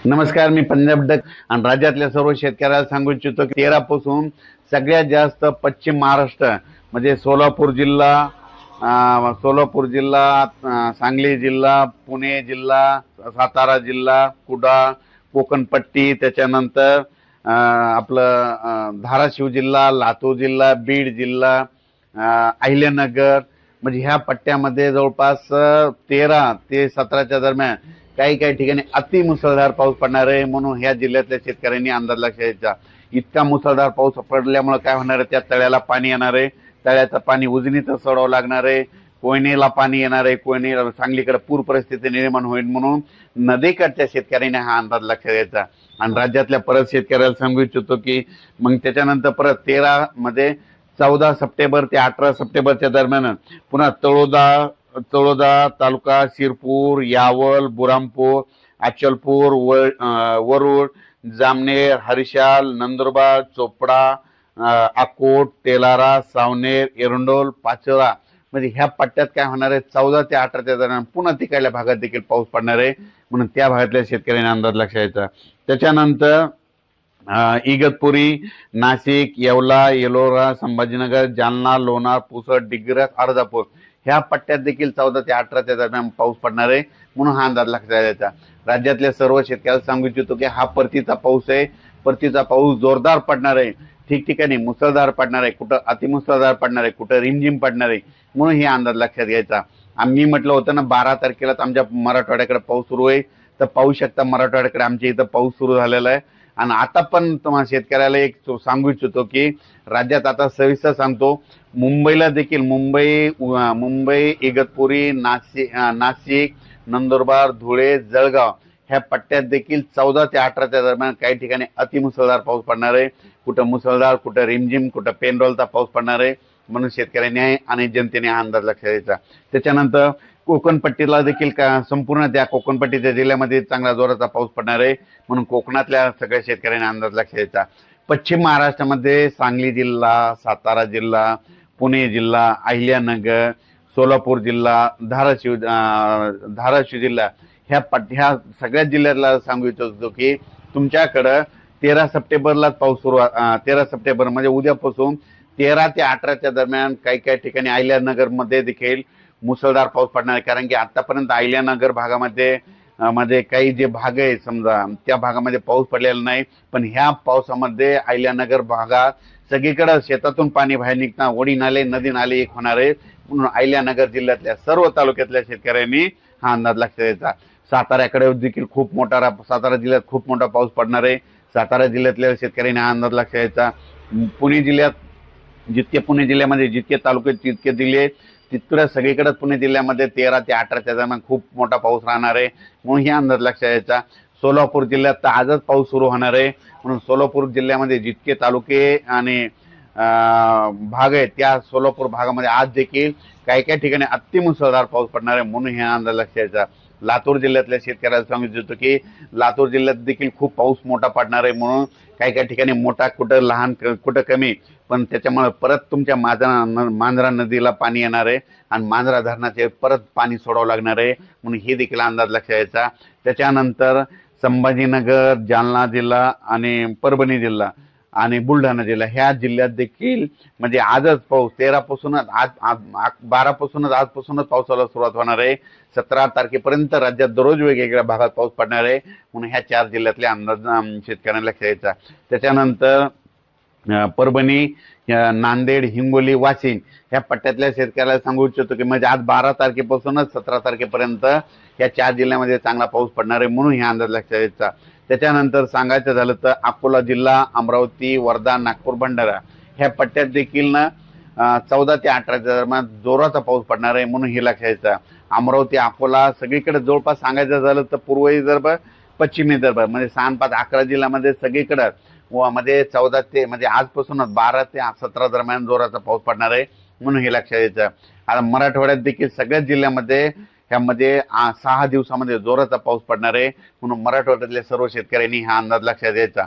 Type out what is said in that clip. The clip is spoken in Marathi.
नमस्कार, मी पंजाब डक आणि राज्यातल्या सर्व शेतकऱ्याला सांगू इच्छितो की 13 पासून सगळ्यात जास्त पश्चिम महाराष्ट्र म्हणजे सोलापूर जिल्हा, सांगली जिल्हा, पुणे जिल्हा, सातारा जिल्हा, कुडाळ, कोकणपट्टी, त्याच्यानंतर आपलं धाराशिव जिल्हा, लातूर जिल्हा, बीड जिल्हा, अहिल्यानगर म्हणजे ह्या पट्ट्यामध्ये जवळपास 13 ते 17च्या दरम्यान काही काही ठिकाणी अति मुसळधार पाऊस पडणार आहे। म्हणून ह्या जिल्ह्यातल्या शेतकऱ्यांनी अंदाज लक्षात घ्यायचा। इतका मुसळधार पाऊस पडल्यामुळे काय होणार आहे, त्या तळ्याला पाणी येणार आहे, तळ्याचं पाणी उजनीचं सोडावं लागणार आहे, कोयनेला पाणी येणार आहे, कोयने सांगलीकडे पूर परिस्थिती निर्माण होईल। म्हणून नदीकडच्या शेतकऱ्यांनी हा अंदाज लक्षात घ्यायचा। आणि राज्यातल्या परत शेतकऱ्याला सांगू इच्छितो की मग त्याच्यानंतर परत 13 मध्ये 14 सप्टेंबर ते 18 सप्टेंबरच्या दरम्यान पुन्हा तळोदा तालुका, शिरपूर, यावल, बुरामपूर, अचलपूर, वरुड, जामनेर, हरिशाल, नंदुरबार, चोपडा, अकोट, तेलारा, सावनेर, एरंडोल, पाचोरा म्हणजे ह्या पट्ट्यात काय होणार आहे, 14 ते 18च्या दरम्यान पुन्हा तिकडल्या भागात देखील पाऊस पडणार आहे। म्हणून त्या भागातल्या शेतकऱ्यांनी अंदाज लक्षात घ्यायचा। त्याच्यानंतर इगतपुरी, नाशिक, येवला, येलोरा, संभाजीनगर, जालना, लोणार, पुसद, डिग्रस, अर्धापूर ह्या पट्ट्यात देखील 14 ते 18च्या दरम्यान पाऊस पडणार आहे। म्हणून हा अंदाज लक्षात घ्यायचा। राज्यातल्या सर्व शेतकऱ्यांना सांगू इच्छितो की हा परतीचा पाऊस आहे। परतीचा पाऊस जोरदार पडणार आहे, ठिकठिकाणी मुसळधार पडणार आहे, कुठं अतिमुसळधार पडणार आहे, कुठं रिमझिम पडणार आहे। म्हणून हे अंदाज लक्षात घ्यायचा। आम्ही म्हटलं होतं ना 12 तारखेलाच आमच्या मराठवाड्याकडे पाऊस सुरू आहे, तर पाहू शकता मराठवाड्याकडे आमच्या इथं पाऊस सुरू झालेला आहे। आणि आता पण तुम्हाला शेतकऱ्याला एक सांगू इच्छितो की राज्यात आता सविस्तर सांगतो, मुंबईला देखील मुंबई, इगतपुरी, नाशिक, नंदुरबार, धुळे, जळगाव ह्या पट्ट्यात देखील 14 ते 18च्या दरम्यान काही ठिकाणी अतिमुसळधार पाऊस पडणार आहे। कुठं मुसळधार, कुठं रिमझिम, कुठं पेनरोलचा पाऊस पडणार आहे। म्हणून शेतकऱ्यांनी आणि जनतेने हा अंदाज लक्षात घ्यायचा। त्याच्यानंतर कोकणपट्टीला देखील संपूर्ण त्या कोकणपट्टीच्या जिल्ह्यामध्ये चांगला जोराचा पाऊस पडणार आहे। म्हणून कोकणातल्या सगळ्या शेतकऱ्यांनी अंदाज लक्षात घ्यायचा। पश्चिम महाराष्ट्रामध्ये सांगली जिल्हा, सातारा जिल्हा, पुणे जिल्हा, अहिल्यानगर, सोलापूर जिल्हा, धाराशिव जिल्हा ह्या सगळ्या जिल्ह्यातला सांगू इच्छितो की तुमच्याकडं 13 सप्टेंबरलाच पाऊस सुरू 13 सप्टेंबर म्हणजे उद्यापासून 13 ते 18च्या दरम्यान काही काही ठिकाणी अहिल्यानगर मध्ये देखील मुसळधार पाऊस पडणार आहे। कारण की आतापर्यंत अहिल्यानगर भागामध्ये काही जे भाग आहे समजा त्या भागामध्ये पाऊस पडलेला नाही, पण ह्या पावसामध्ये अहिल्यानगर भागात सगळीकडे शेतातून पाणी बाहेर निघता ओढी नाले, नदी नाले एक होणार आहे। म्हणून अहिल्यानगर जिल्ह्यातल्या सर्व तालुक्यातल्या शेतकऱ्यांनी हा अंदाज लक्षात घ्यायचा। सातारा जिल्ह्यात खूप मोठा पाऊस पडणार आहे। सातारा जिल्ह्यातल्या शेतकऱ्यांनी हा अंदाज लक्षात घ्यायचा। पुणे जिल्ह्यामध्ये जितके तालुके तितके जिल्हे तितक्या सगळीकडे पुणे जिल्ह्यामध्ये 13 ते 18च्या दरम्यान खूप मोठा पाऊस राहणार आहे। म्हणून ही अंदाज लक्षात घ्यायचा। सोलापूर जिल्ह्यात तर आजच पाऊस सुरू होणार आहे। म्हणून सोलापूर जिल्ह्यामध्ये जितके तालुके आणि भाग आहेत त्या सोलापूर भागामध्ये आज देखील काही काही ठिकाणी अतिमुसळधार पाऊस पडणार आहे। म्हणून हे अंदाज लक्षात घ्यायचा। लातूर जिल्ह्यातल्या शेतकऱ्याला सांगू इच्छितो की लातूर जिल्ह्यात देखील खूप पाऊस मोठा पडणार आहे। म्हणून काही काही ठिकाणी मोठा, कुठं लहान, कुठं कमी, पण त्याच्यामुळे परत तुमच्या मांजरा नदीला पाणी येणार आहे आणि मांजरा धरणाचे परत पाणी सोडावं लागणार आहे। म्हणून हे देखील अंदाज लक्षात घ्यायचा। त्याच्यानंतर संभाजीनगर, जालना जिल्हा आणि परभणी जिल्हा आणि बुलढाणा जिल्हा ह्या जिल्ह्यात देखील म्हणजे आजच पाऊस 13 पासूनच 12 पासूनच आजपासूनच पावसाला सुरुवात होणार आहे। 17 तारखेपर्यंत राज्यात दररोज वेगवेगळ्या भागात पाऊस पडणार आहे। म्हणून ह्या 4 जिल्ह्यातले अंदाज शेतकऱ्यांना लक्षात घ्यायचा। त्याच्यानंतर परभणी, नांदेड, हिंगोली, वाशिम ह्या पट्ट्यातल्या शेतकऱ्याला सांगू इच्छितो की म्हणजे आज 12 तारखेपासूनच 17 तारखेपर्यंत या 4 जिल्ह्यामध्ये चांगला पाऊस पडणार आहे। म्हणून हा अंदाज लक्षात घ्यायचा। त्याच्यानंतर सांगायचं झालं तर अकोला जिल्हा, अमरावती, वर्धा, नागपूर, भंडारा ह्या पट्ट्यात देखील 14 ते 18च्या दरम्यान जोराचा पाऊस पडणार आहे। म्हणून हे लक्षात घ्यायचं। अमरावती, अकोला सगळीकडे जवळपास सांगायचं झालं तर पूर्व विदर्भ, पश्चिम विदर्भ म्हणजे 6, 5, 11 जिल्ह्यामध्ये सगळीकडे मध्ये 14 ते म्हणजे आजपासूनच 12 ते 17 दरम्यान जोराचा पाऊस पडणार आहे। म्हणून हे लक्षात घ्यायचं। आता मराठवाड्यात देखील सगळ्याच जिल्ह्यामध्ये ह्यामध्ये 6 दिवसामध्ये जोराचा पाऊस पडणार आहे। म्हणून मराठवाड्यातल्या सर्व शेतकऱ्यांनी हा अंदाज लक्षात घ्यायचा।